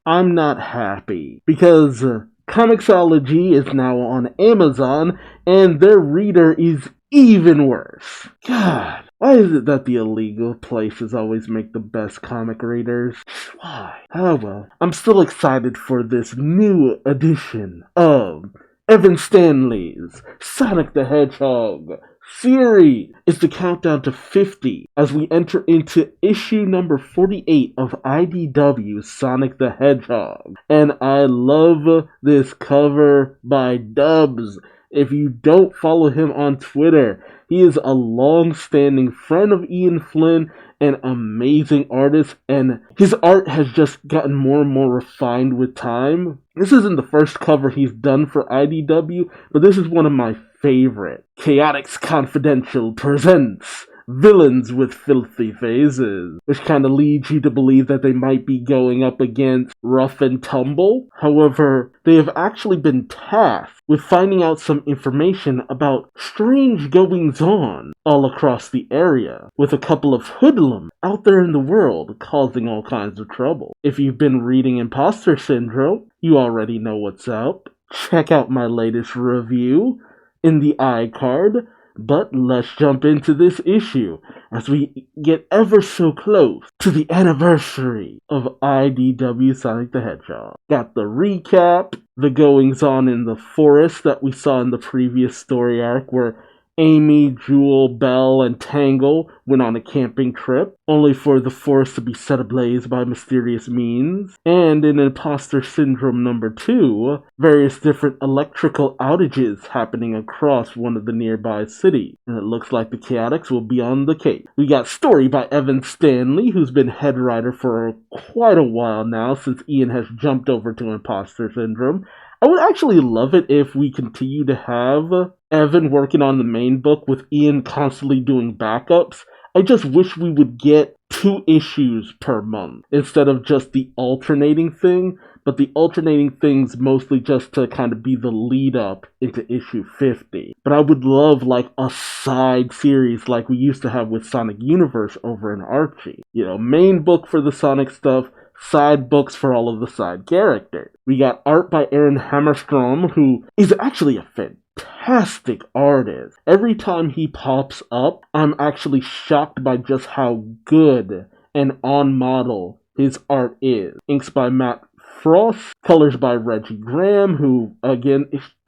I'm not happy because Comixology is now on Amazon and their reader is even worse. God, why is it that the illegal places always make the best comic readers? Why? Oh well. I'm still excited for this new edition of Evan Stanley's Sonic the Hedgehog series. It's the countdown to 50 as we enter into issue number 48 of IDW's Sonic the Hedgehog. And I love this cover by Dubs. If you don't follow him on Twitter, he is a long-standing friend of Ian Flynn, an amazing artist, and his art has just gotten more and more refined with time. This isn't the first cover he's done for IDW, but this is one of my favorite. Chaotix Confidential presents Villains with Filthy Faces, which kind of leads you to believe that they might be going up against Rough and Tumble. However, they have actually been tasked with finding out some information about strange goings-on all across the area, with a couple of hoodlums out there in the world causing all kinds of trouble. If you've been reading Imposter Syndrome, you already know what's up. Check out my latest review in the iCard. But let's jump into this issue as we get ever so close to the anniversary of IDW Sonic the Hedgehog. Got the recap, the goings-on in the forest that we saw in the previous story arc where Amy, Jewel, Belle, and Tangle went on a camping trip, only for the forest to be set ablaze by mysterious means. And in Imposter Syndrome number 2, various different electrical outages happening across one of the nearby cities. And it looks like the Chaotix will be on the case. We got story by Evan Stanley, who's been head writer for quite a while now since Ian has jumped over to Imposter Syndrome. I would actually love it if we continue to have Evan working on the main book with Ian constantly doing backups. I just wish we would get 2 issues per month instead of just the alternating thing, but the alternating thing's mostly just to kind of be the lead up into issue 50. But I would love like a side series like we used to have with Sonic Universe over in Archie. You know, main book for the Sonic stuff, side books for all of the side characters. We got art by Aaron Hammerstrom, who is actually a fantastic artist. Every time he pops up, I'm actually shocked by just how good and on model his art is. Inks by Matt Frost, colors by Reggie Graham, who, again,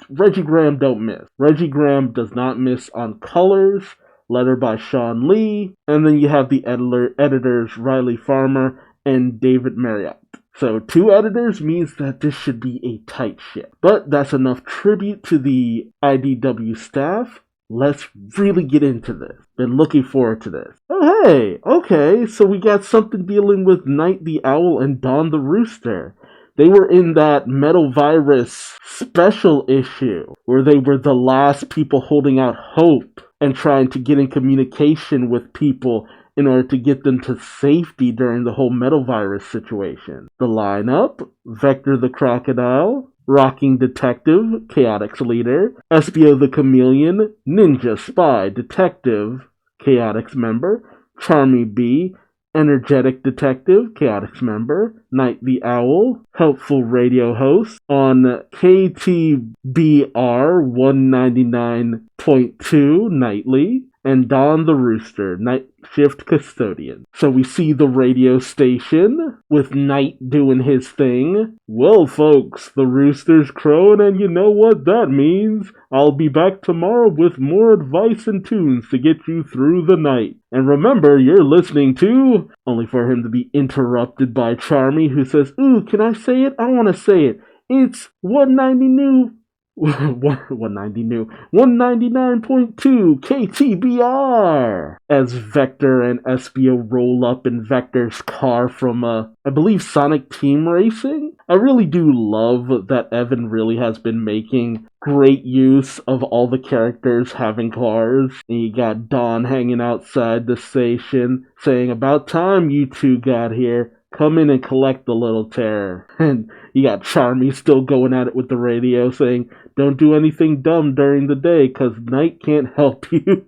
Reggie Graham don't miss. Reggie Graham does not miss on colors. Letter by Sean Lee, and then you have the editors Riley Farmer and David Marriott. So 2 editors means that this should be a tight ship. But that's enough tribute to the IDW staff. Let's really get into this. Been looking forward to this. Oh hey, okay, so we got something dealing with Night the Owl and Dawn the Rooster. They were in that Metal Virus special issue where they were the last people holding out hope and trying to get in communication with people in order to get them to safety during the whole Metal Virus situation. The lineup: Vector the Crocodile, Rocking Detective, Chaotix Leader, Espio the Chameleon, Ninja Spy Detective, Chaotix Member, Charmy B, Energetic Detective, Chaotix Member, Night the Owl, Helpful Radio Host, on KTBR 199.2 nightly, and Dawn the Rooster, Night Shift Custodian. So we see the radio station with Night doing his thing. Well, folks, the rooster's crowing, and you know what that means. I'll be back tomorrow with more advice and tunes to get you through the night. And remember, you're listening to... Only for him to be interrupted by Charmy, who says, "Ooh, can I say it? I want to say it. It's 190 new... 199.2 KTBR," as Vector and Espio roll up in Vector's car from, I believe, Sonic Team Racing. I really do love that Evan really has been making great use of all the characters having cars. And you got Dawn hanging outside the station saying, "About time you 2 got here. Come in and collect the little terror." And you got Charmy still going at it with the radio saying, "Don't do anything dumb during the day, cause Night can't help you."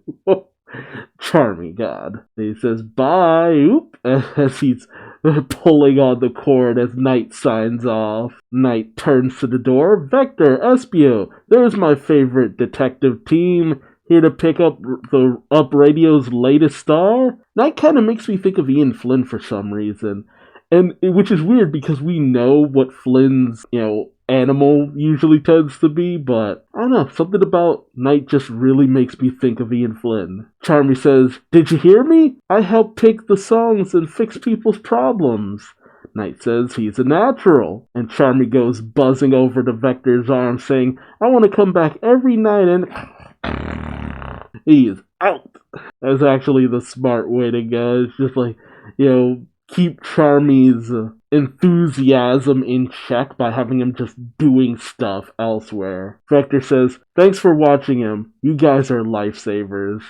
Charmy, God. He says, "Bye," as he's pulling on the cord as Knight signs off. Knight turns to the door. Vector, Espio, there's my favorite detective team. Here to pick up Radio's latest star? Knight kind of makes me think of Ian Flynn for some reason. And which is weird because we know what Flynn's, animal usually tends to be, but I don't know, something about Knight just really makes me think of Ian Flynn. Charmy says, "Did you hear me? I help pick the songs and fix people's problems." Knight says he's a natural, and Charmy goes buzzing over to Vector's arm saying, "I want to come back every night and..." He is out. That's actually the smart way to go. It's just like, keep Charmy's enthusiasm in check by having him just doing stuff elsewhere. Vector says, "Thanks for watching him. You guys are lifesavers."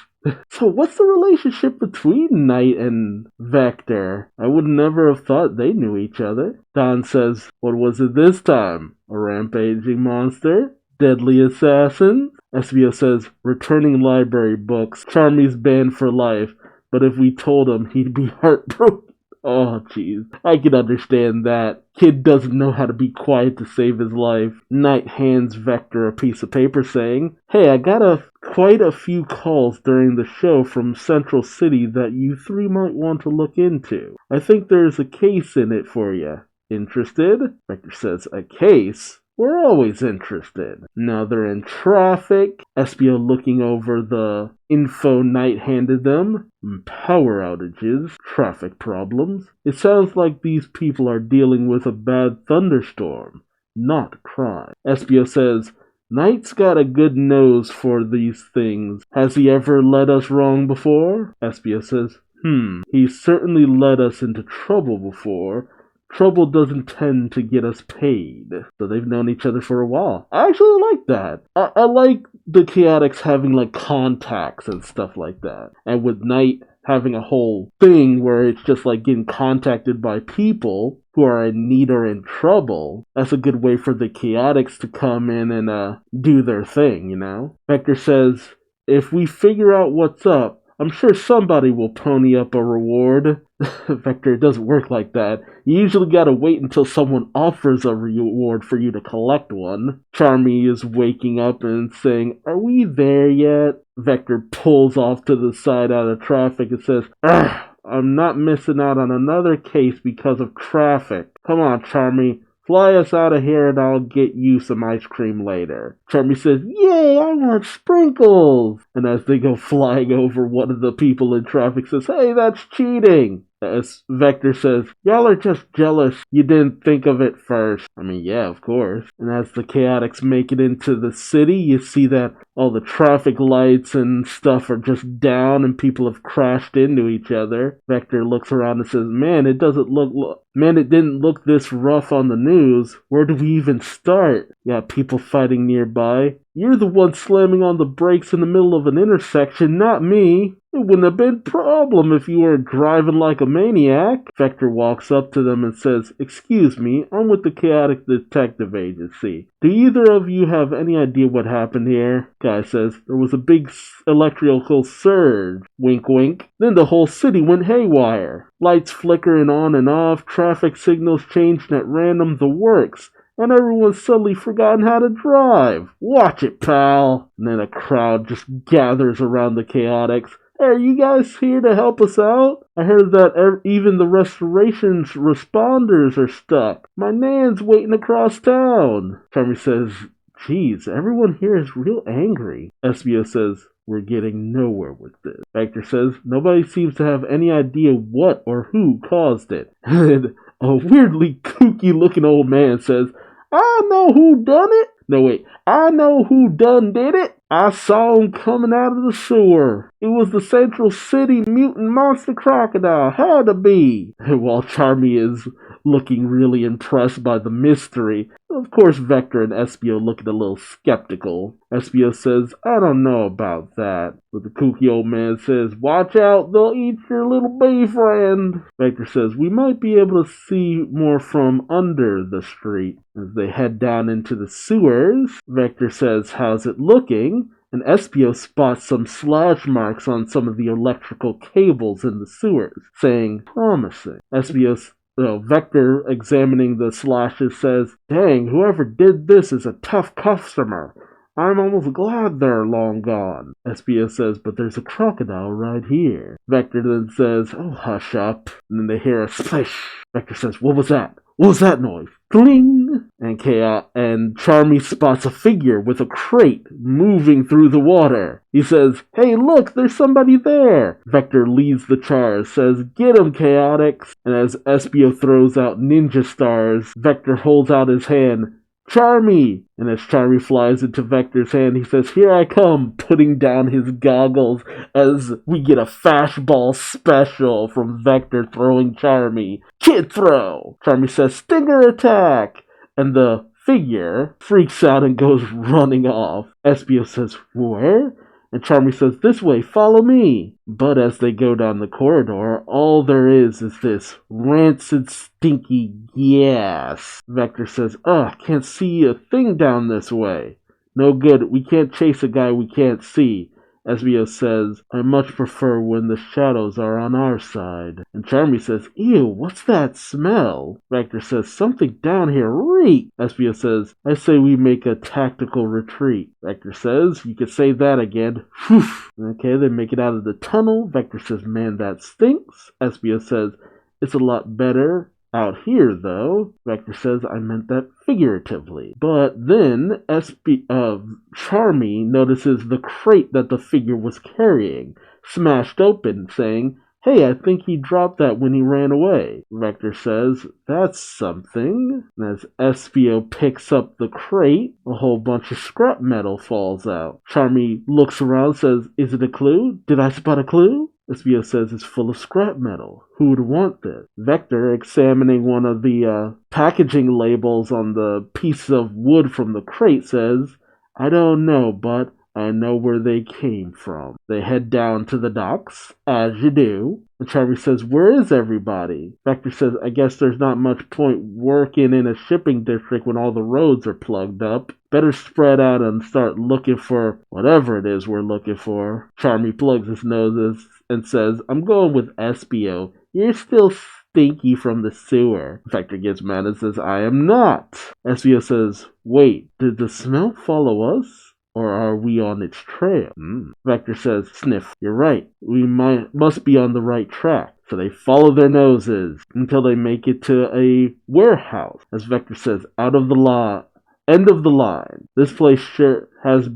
So what's the relationship between Knight and Vector? I would never have thought they knew each other. Don says, "What was it this time? A rampaging monster? Deadly assassin?" Espio says, "Returning library books. Charmy's banned for life. But if we told him, he'd be heartbroken." Oh, jeez. I can understand that. Kid doesn't know how to be quiet to save his life. Knight hands Vector a piece of paper saying, "Hey, I got quite a few calls during the show from Central City that you three might want to look into. I think there's a case in it for you. Interested?" Vector says, "A case? We're always interested." Now they're in traffic. Espio looking over the info Knight handed them. Power outages, traffic problems. It sounds like these people are dealing with a bad thunderstorm, not crime. Espio says, "Knight's got a good nose for these things. Has he ever led us wrong before?" Espio says, "He's certainly led us into trouble before. Trouble doesn't tend to get us paid." So they've known each other for a while. I actually like that. I like the Chaotix having contacts and stuff like that. And with Knight having a whole thing where it's just getting contacted by people who are in need or in trouble, that's a good way for the Chaotix to come in and do their thing, Vector says, "If we figure out what's up, I'm sure somebody will pony up a reward." Vector, it doesn't work like that. You usually gotta wait until someone offers a reward for you to collect one. Charmy is waking up and saying, "Are we there yet?" Vector pulls off to the side out of traffic and says, "I'm not missing out on another case because of traffic. Come on, Charmy. Fly us out of here and I'll get you some ice cream later." Charmy says, "Yay, I want sprinkles!" And as they go flying over, one of the people in traffic says, "Hey, that's cheating!" As Vector says, "Y'all are just jealous you didn't think of it first." I mean, yeah, of course. And as the Chaotix make it into the city, you see that all the traffic lights and stuff are just down and people have crashed into each other. Vector looks around and says, Man, it didn't look this rough on the news. Where do we even start?" Yeah, people fighting nearby. "You're the one slamming on the brakes in the middle of an intersection, not me. It wouldn't have been a problem if you weren't driving like a maniac." Vector walks up to them and says, "Excuse me, I'm with the Chaotic Detective Agency. Do either of you have any idea what happened here?" Guy says, "There was a big electrical surge. Wink wink. Then the whole city went haywire. Lights flickering on and off, traffic signals changed at random, the works. And everyone's suddenly forgotten how to drive. Watch it, pal." And then a crowd just gathers around the Chaotix. "Hey, are you guys here to help us out? I heard that even the restoration's responders are stuck. My nan's waiting across town." Charmy says, "Geez, everyone here is real angry." Espio says, "We're getting nowhere with this." Vector says, "Nobody seems to have any idea what or who caused it." And a weirdly kooky looking old man says, "I know who done it. No, wait. I know who done did it. I saw him coming out of the sewer. It was the Central City mutant monster crocodile. Had to be." And while Charmy is looking really impressed by the mystery, of course Vector and Espio looking a little skeptical. Espio says, "I don't know about that." But the kooky old man says, "Watch out, they'll eat your little bee friend." Vector says, "We might be able to see more from under the street." As they head down into the sewers, Vector says, "How's it looking?" And Espio spots some slash marks on some of the electrical cables in the sewers, saying, "Promising." Espio Vector, examining the slashes, says, "Dang, whoever did this is a tough customer. I'm almost glad they're long gone." SBO says, "But there's a crocodile right here." Vector then says, "Oh, hush up." And then they hear a splash. Vector says, "What was that? What was that noise?" Cling! And Charmy spots a figure with a crate moving through the water. He says, "Hey, look, there's somebody there." Vector leads the charge, says, "Get him, Chaotix." And as SBO throws out ninja stars, Vector holds out his hand. "Charmy!" And as Charmy flies into Vector's hand, he says, "Here I come," putting down his goggles as we get a fastball special from Vector throwing Charmy. "Kid throw!" Charmy says, "Stinger attack!" And the figure freaks out and goes running off. SBO says, "Where?" And Charmy says, "This way, follow me." But as they go down the corridor, all there is this rancid, stinky gas. Vector says, "Ugh, can't see a thing down this way." "No good, we can't chase a guy we can't see." SBO says, "I much prefer when the shadows are on our side." And Charmy says, "Ew, what's that smell?" Vector says, "Something down here reeks." SBO says, "I say we make a tactical retreat." Vector says, "You could say that again." Whew. Okay, they make it out of the tunnel. Vector says, "Man, that stinks." SBO says, "It's a lot better out here, though." Vector says, "I meant that figuratively." But then Charmy notices the crate that the figure was carrying smashed open, saying, "Hey, I think he dropped that when he ran away." Vector says, "That's something." And as SBO picks up the crate, a whole bunch of scrap metal falls out. Charmy looks around, says, "Is it a clue? Did I spot a clue?" SBO says, "It's full of scrap metal. Who would want this?" Vector, examining one of the packaging labels on the piece of wood from the crate, says, "I don't know, but I know where they came from." They head down to the docks, as you do. And Charmy says, "Where is everybody?" Vector says, "I guess there's not much point working in a shipping district when all the roads are plugged up. Better spread out and start looking for whatever it is we're looking for." Charmy plugs his nose and says, "I'm going with SBO. You're still stinky from the sewer." Vector gets mad and says, "I am not." SBO says, "Wait, did the smell follow us? Or are we on its trail?" Vector says, "Sniff, you're right. We must be on the right track." So they follow their noses until they make it to a warehouse. As Vector says, "Out of the law. End of the line. This place has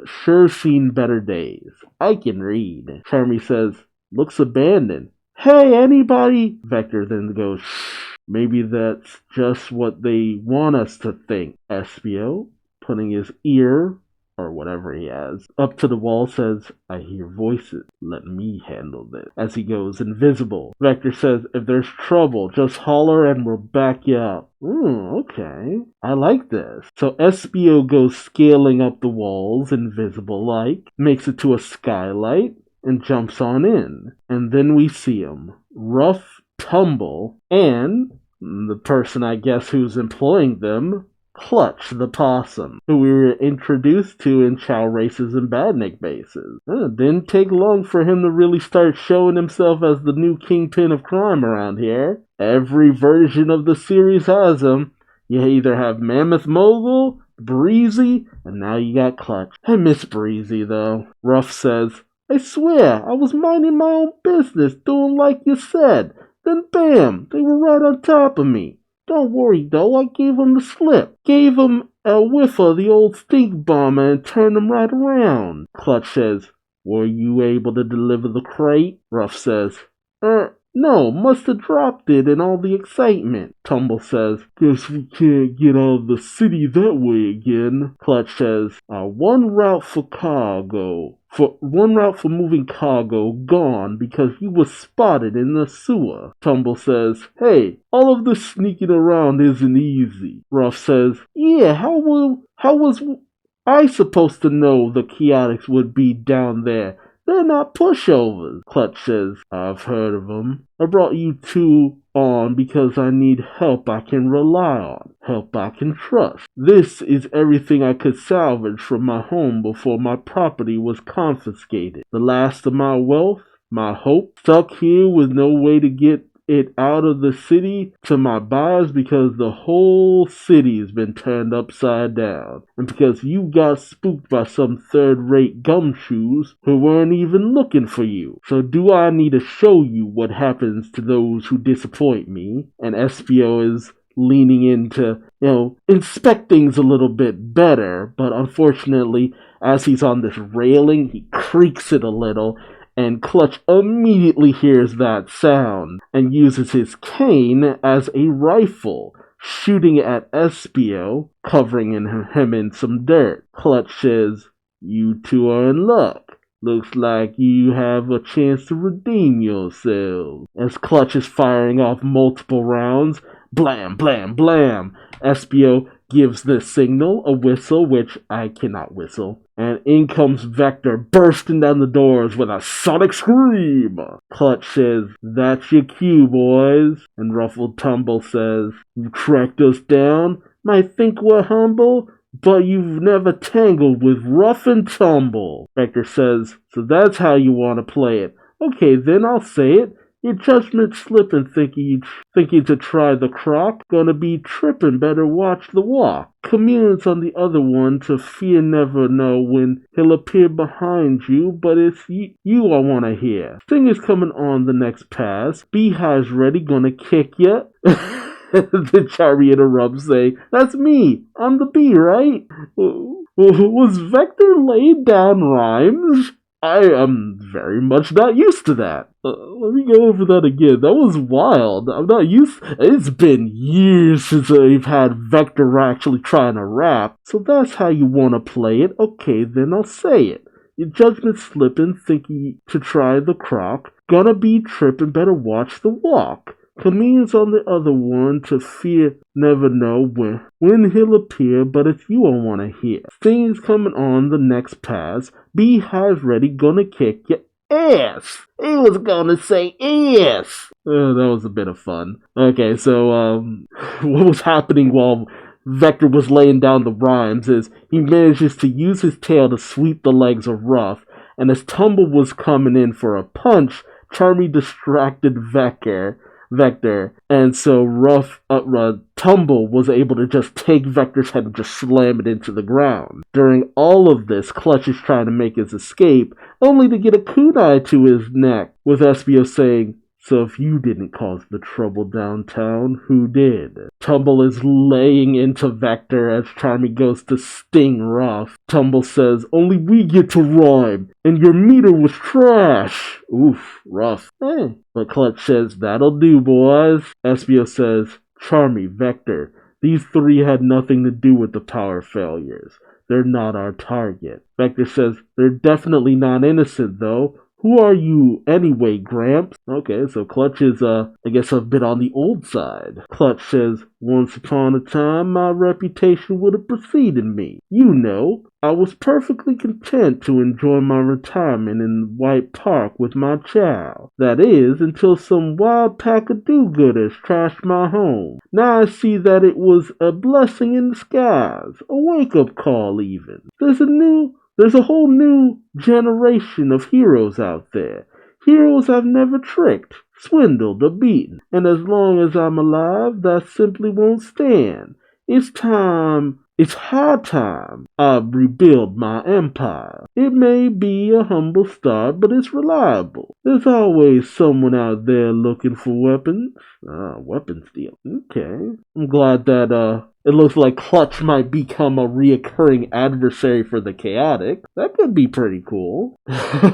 sure seen better days. I can read." Charmy says, "Looks abandoned." "Hey, anybody?" Vector then goes, "Shh. Maybe that's just what they want us to think." SBO, putting his ear, or whatever he has, up to the wall, says, "I hear voices. Let me handle this." As he goes invisible, Vector says, "If there's trouble, just holler and we'll back you up." Okay. I like this. So SBO goes scaling up the walls, invisible-like, makes it to a skylight, and jumps on in. And then we see him. Rough, Tumble, and the person I guess who's employing them, Clutch the Possum, who we were introduced to in Chow Races and Badnik Bases. It didn't take long for him to really start showing himself as the new kingpin of crime around here. Every version of the series has him. You either have Mammoth Mogul, Breezy, and now you got Clutch. I miss Breezy, though. Ruff says, "I swear, I was minding my own business, doing like you said. Then bam, they were right on top of me. Don't worry, though, I gave him the slip. Gave him a whiff of the old stink bomber and turned him right around." Clutch says, "Were you able to deliver the crate?" Ruff says, No, must have dropped it in all the excitement." Tumble says, "Guess we can't get out of the city that way again." Clutch says, one route for moving cargo gone because he was spotted in the sewer." Tumble says, "Hey, all of this sneaking around isn't easy." Ruff says, "Yeah, how was I supposed to know the Chaotix would be down there? They're not pushovers." Clutch says, "I've heard of them. I brought you two on because I need help I can rely on, help I can trust. This is everything I could salvage from my home before my property was confiscated. The last of my wealth, my hope, stuck here with no way to get it out of the city to my buyers because the whole city has been turned upside down. And because you got spooked by some third-rate gumshoes who weren't even looking for you. So do I need to show you what happens to those who disappoint me? And SBO is leaning into, inspect things a little bit better, but unfortunately, as he's on this railing, he creaks it a little, and Clutch immediately hears that sound and uses his cane as a rifle, shooting at Espio, covering him in some dirt. Clutch says, "You two are in luck. Looks like you have a chance to redeem yourselves." As Clutch is firing off multiple rounds, blam, blam, blam, Espio gives the signal, a whistle, which I cannot whistle, and in comes Vector, bursting down the doors with a sonic scream. Clutch says, "That's your cue, boys." And Ruffled Tumble says, "You tracked us down? Might think we're humble, but you've never tangled with Rough and Tumble." Vector says, "So that's how you want to play it. Okay, then I'll say it. Your judgment slipping thinking to try the croc. Gonna be tripping, better watch the walk. Chameleon's on the other one to fear never know when he'll appear behind you, but it's you I wanna hear. Singer's coming on the next pass. Beehive's ready, gonna kick ya." The Charmy interrupts, saying, "That's me. I'm the bee, right?" Was Vector laying down rhymes? I am very much not used to that. Let me go over that again. That was wild. I'm not used. It's been years since I've had Vector actually trying to rap. So that's how you want to play it. Okay, then I'll say it. Your judgment slipping, thinking to try the croc. Gonna be tripping, better watch the walk. Chameleon's on the other one to fear never know when he'll appear, but it's you I want to hear. Things coming on the next pass. Beehive ready, gonna kick your ass. He was gonna say ass. That was a bit of fun. Okay, so what was happening while Vector was laying down the rhymes is he manages to use his tail to sweep the legs of Ruff, and as Tumble was coming in for a punch, Charmy distracted Vector, and so Tumble was able to just take Vector's head and just slam it into the ground. During all of this, Clutch is trying to make his escape, only to get a kunai to his neck, with Espio saying, "So if you didn't cause the trouble downtown, who did?" Tumble is laying into Vector as Charmy goes to sting Ruff. Tumble says, "Only we get to rhyme, and your meter was trash." Oof, rough. But Clutch says, "That'll do, boys." Espio says, "Charmy, Vector, these three had nothing to do with the power failures. They're not our target." Vector says, "They're definitely not innocent, though. Who are you anyway, Gramps?" Okay, so Clutch is, I guess a bit on the old side. Clutch says, "Once upon a time, my reputation would have preceded me. You know, I was perfectly content to enjoy my retirement in White Park with my child. That is, until some wild pack of do-gooders trashed my home. Now I see that it was a blessing in disguise, a wake-up call even. There's a whole new generation of heroes out there. Heroes I've never tricked, swindled, or beaten. And as long as I'm alive, that simply won't stand. It's high time I rebuild my empire. It may be a humble start, but it's reliable. There's always someone out there looking for weapons." Weapon steal. Okay. I'm glad that, it looks like Clutch might become a reoccurring adversary for the Chaotic. That could be pretty cool.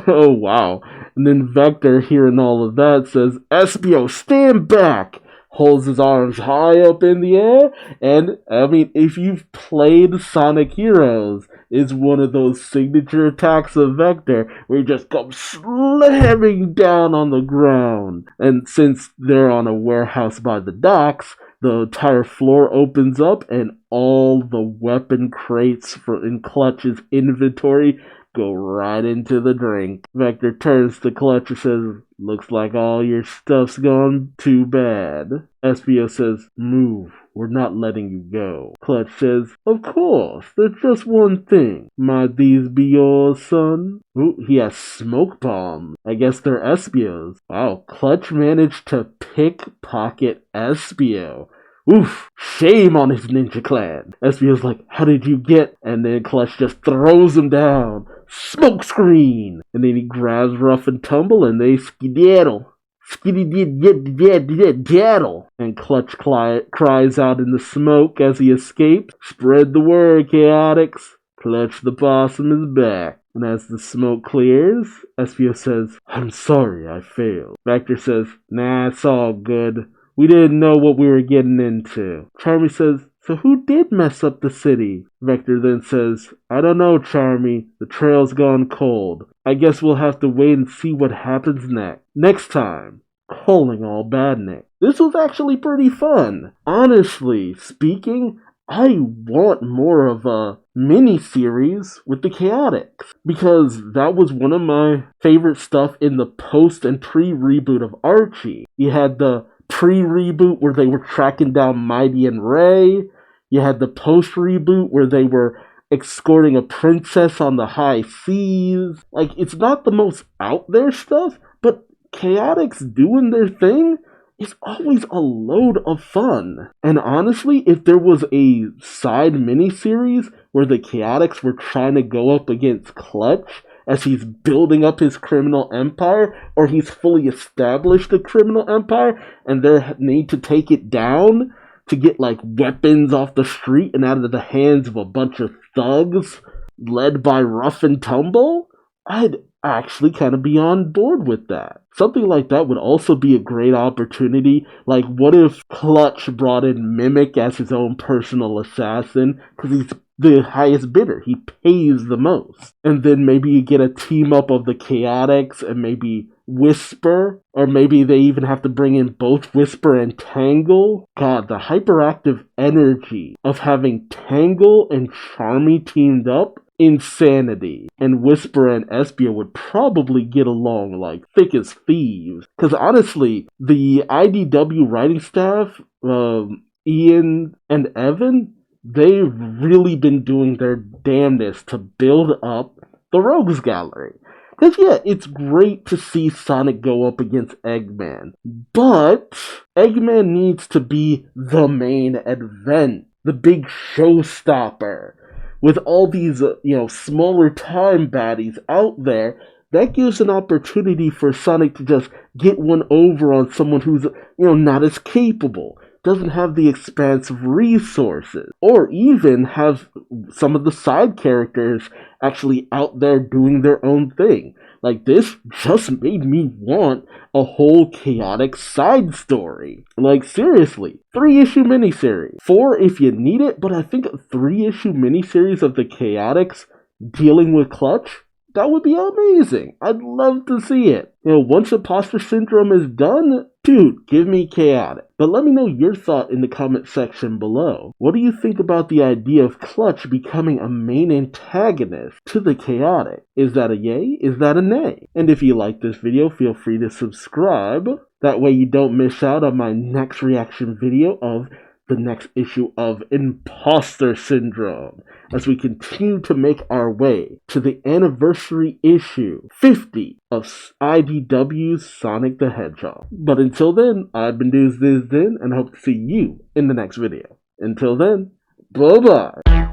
Oh, wow. And then Vector, hearing all of that, says, "Espio, stand back!" Holds his arms high up in the air, and, I mean, if you've played Sonic Heroes, it's one of those signature attacks of Vector, where he just comes slamming down on the ground. And since they're on a warehouse by the docks, the entire floor opens up, and all the weapon crates in Clutch's inventory go right into the drink. Vector turns to Clutch and says, "Looks like all your stuff's gone too bad." Espio says, "Move, we're not letting you go. Clutch says, of course, there's just one thing. Might these be yours, son? Ooh, he has smoke bombs. I guess they're Espio's. Wow, Clutch managed to pickpocket Espio. Oof, shame on his ninja clan. Espio's like, how did you get? And then Clutch just throws him down. Smoke screen! And then he grabs Rough and Tumble and they skedaddle. Skiddy-did-did-did-daddle. And Clutch cries out in the smoke as he escapes. Spread the word, Chaotix. Clutch the Possum is back. And as the smoke clears, Espio says, I'm sorry I failed. Vector says, nah, it's all good. We didn't know what we were getting into. Charmy says, so who did mess up the city? Vector then says, I don't know, Charmy. The trail's gone cold. I guess we'll have to wait and see what happens next time. Calling all badnik. This was actually pretty fun. Honestly speaking, I want more of a mini-series with the Chaotix, because that was one of my favorite stuff in the post and pre-reboot of Archie. You had the pre-reboot where they were tracking down Mighty and Ray. You had the post-reboot where they were escorting a princess on the high seas. Like, it's not the most out there stuff, but Chaotix doing their thing is always a load of fun. And honestly, if there was a side miniseries where the Chaotix were trying to go up against Clutch as he's building up his criminal empire, or he's fully established a criminal empire and they need to take it down to get like weapons off the street and out of the hands of a bunch of thugs led by Rough and Tumble, I'd actually kind of be on board with that. Something like that would also be a great opportunity. Like, what if Clutch brought in Mimic as his own personal assassin, because he's the highest bidder, he pays the most. And then maybe you get a team up of the Chaotix and maybe Whisper, or maybe they even have to bring in both Whisper and Tangle. God, the hyperactive energy of having Tangle and Charmy teamed up, insanity. And Whisper and Espio would probably get along like thick as thieves. Because honestly, the IDW writing staff, Ian and Evan, they've really been doing their damnedest to build up the Rogues Gallery. Because yeah, it's great to see Sonic go up against Eggman, but Eggman needs to be the main event, the big showstopper. With all these, smaller time baddies out there, that gives an opportunity for Sonic to just get one over on someone who's, not as capable, doesn't have the expansive resources, or even have some of the side characters actually out there doing their own thing. Like, this just made me want a whole Chaotix side story. Like, seriously, 3-issue miniseries. 4 if you need it, but I think a 3-issue miniseries of the Chaotix dealing with Clutch, that would be amazing. I'd love to see it. Once Imposter Syndrome is done, dude, give me Chaotix. But let me know your thought in the comment section below. What do you think about the idea of Clutch becoming a main antagonist to the Chaotix? Is that a yay? Is that a nay? And if you like this video, feel free to subscribe. That way you don't miss out on my next reaction video of the next issue of Imposter Syndrome, as we continue to make our way to the anniversary issue 50 of IDW's Sonic the Hedgehog. But until then, I've been Duuz-Diz-Din, and I hope to see you in the next video. Until then, bye-bye!